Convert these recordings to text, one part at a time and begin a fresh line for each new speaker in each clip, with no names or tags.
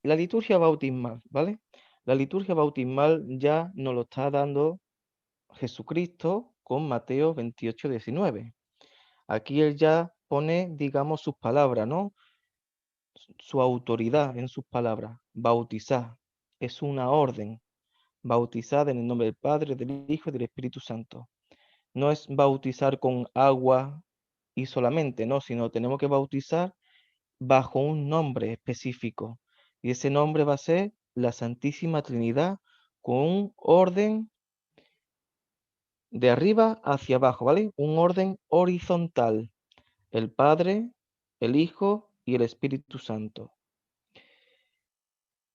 la liturgia bautismal, ¿vale? La liturgia bautismal ya nos lo está dando Jesucristo con Mateo 28:19. Aquí él ya pone, digamos, sus palabras, ¿no? Su autoridad en sus palabras. Bautizar es una orden. Bautizar en el nombre del Padre, del Hijo y del Espíritu Santo. No es bautizar con agua y solamente, no, sino tenemos que bautizar bajo un nombre específico. Y ese nombre va a ser la Santísima Trinidad con un orden de arriba hacia abajo, ¿vale? Un orden horizontal. El Padre, el Hijo y el Espíritu Santo.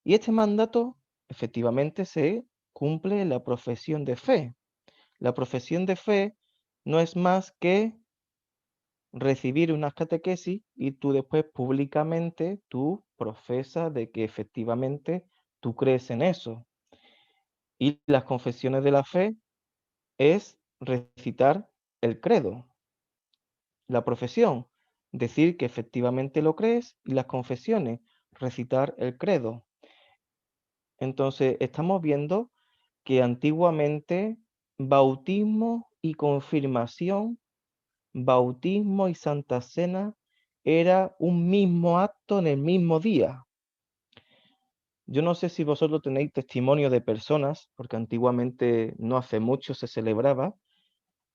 Y este mandato efectivamente se cumple en la profesión de fe. La profesión de fe no es más que recibir unas catequesis y tú después públicamente tú profesas de que efectivamente tú crees en eso. Y las confesiones de la fe es recitar el credo, la profesión, decir que efectivamente lo crees, y las confesiones, recitar el credo. Entonces, estamos viendo que antiguamente bautismo y confirmación, bautismo y Santa Cena era un mismo acto en el mismo día. Yo no sé si vosotros tenéis testimonio de personas, porque antiguamente no hace mucho se celebraba,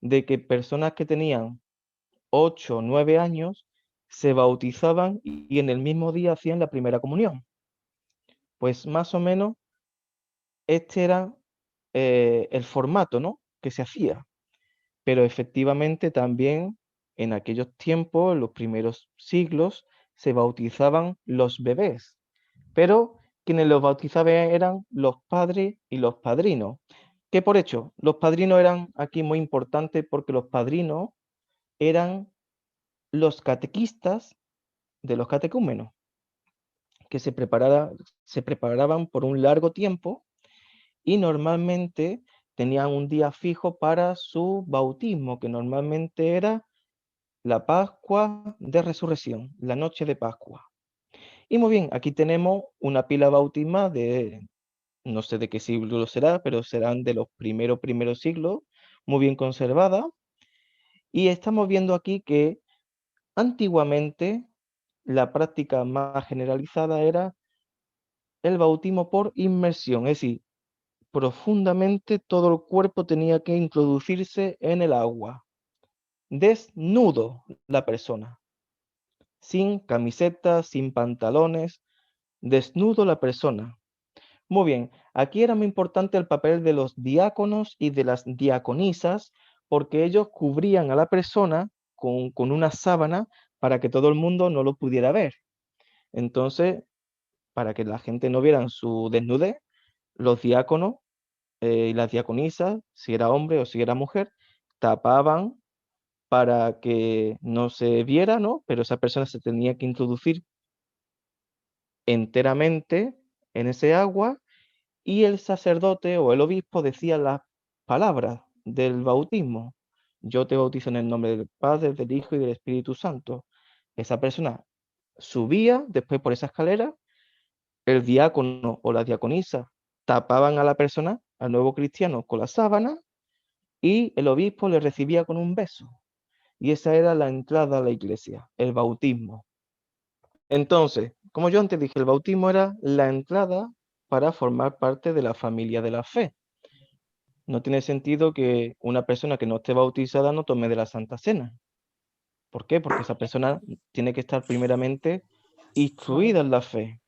de que personas que tenían 8 o 9 años se bautizaban y en el mismo día hacían la primera comunión. Pues más o menos este era el formato, ¿no?, que se hacía. Pero efectivamente también en aquellos tiempos, en los primeros siglos, se bautizaban los bebés, pero quienes los bautizaban eran los padres y los padrinos. ¿Qué por hecho? Los padrinos eran aquí muy importantes porque los padrinos eran los catequistas de los catecúmenos, que se preparaban por un largo tiempo y normalmente tenían un día fijo para su bautismo, que normalmente era la Pascua de Resurrección, la noche de Pascua. Y muy bien, aquí tenemos una pila bautismal de, no sé de qué siglo será, pero serán de los primeros siglos, muy bien conservada. Y estamos viendo aquí que antiguamente la práctica más generalizada era el bautismo por inmersión, es decir, profundamente todo el cuerpo tenía que introducirse en el agua, desnudo la persona, sin camiseta, sin pantalones, desnudo la persona. Muy bien, aquí era muy importante el papel de los diáconos y de las diaconisas, porque ellos cubrían a la persona con una sábana para que todo el mundo no lo pudiera ver. Entonces, para que la gente no viera su desnudez, los diáconos y las diaconisas, si era hombre o si era mujer, tapaban para que no se viera, ¿no? Pero esa persona se tenía que introducir enteramente en ese agua y el sacerdote o el obispo decía las palabras del bautismo. Yo te bautizo en el nombre del Padre, del Hijo y del Espíritu Santo. Esa persona subía después por esa escalera, el diácono o la diaconisa tapaban a la persona, al nuevo cristiano, con la sábana y el obispo le recibía con un beso. Y esa era la entrada a la iglesia, el bautismo. Entonces, como yo antes dije, el bautismo era la entrada para formar parte de la familia de la fe. No tiene sentido que una persona que no esté bautizada no tome de la Santa Cena. ¿Por qué? Porque esa persona tiene que estar primeramente instruida en la fe.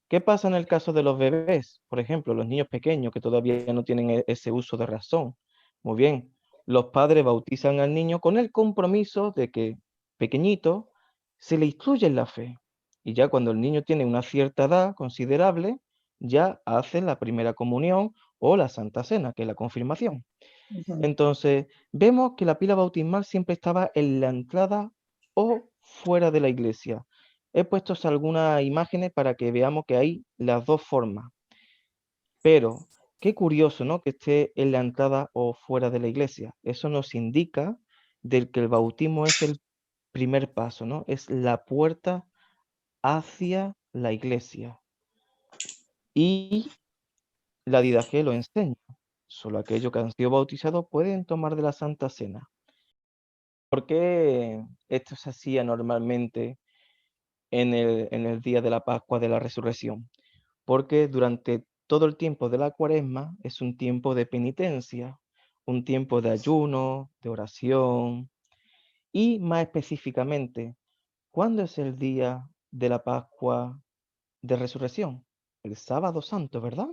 ¿Qué pasa en el caso de los bebés? Por ejemplo, los niños pequeños que todavía no tienen ese uso de razón. Muy bien, los padres bautizan al niño con el compromiso de que pequeñito se le instruye en la fe. Y ya cuando el niño tiene una cierta edad considerable, ya hace la primera comunión o la Santa Cena, que es la confirmación.
Ujú.
Entonces, vemos que la pila bautismal siempre estaba en la entrada o fuera de la iglesia. He puesto algunas imágenes para que veamos que hay las dos formas. Pero qué curioso, ¿no?, que esté en la entrada o fuera de la iglesia. Eso nos indica del que el bautismo es el primer paso, ¿no? Es la puerta hacia la iglesia. y la didaqué lo enseña. Solo aquellos que han sido bautizados pueden tomar de la Santa Cena. ¿Por qué esto se hacía normalmente en el día de la Pascua de la Resurrección? Porque durante todo el tiempo de la Cuaresma es un tiempo de penitencia, un tiempo de ayuno, de oración y más específicamente, ¿cuándo es el día de la Pascua de Resurrección? El Sábado Santo, ¿verdad?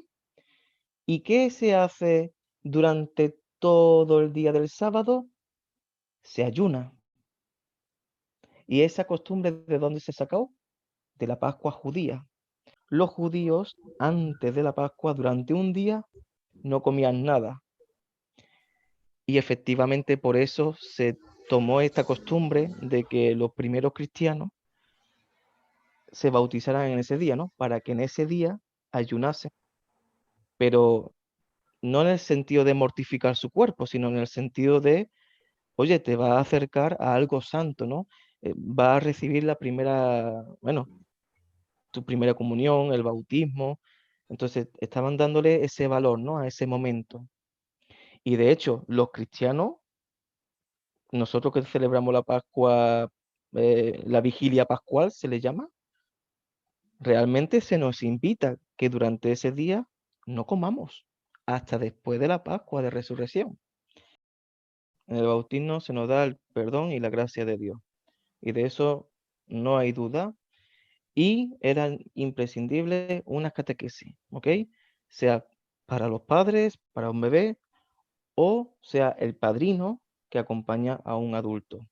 ¿Y qué se hace durante todo el día del sábado? Se ayuna. ¿Y esa costumbre de dónde se sacó? De la Pascua judía. Los judíos antes de la Pascua, durante un día, no comían nada. Y efectivamente por eso se tomó esta costumbre de que los primeros cristianos se bautizaran en ese día, ¿no? Para que en ese día ayunasen, pero no en el sentido de mortificar su cuerpo, sino en el sentido de, oye, te va a acercar a algo santo, ¿no? Va a recibir la primera, bueno, tu primera comunión, el bautismo. Entonces estaban dándole ese valor, ¿no? A ese momento. Y de hecho, los cristianos, nosotros que celebramos la Pascua, la vigilia pascual se le llama, realmente se nos invita que durante ese día no comamos hasta después de la Pascua de Resurrección. En el bautismo se nos da el perdón y la gracia de Dios. Y de eso no hay duda. Y eran imprescindibles unas catequesis, ¿ok? Sea para los padres, para un bebé, o sea el padrino que acompaña a un adulto.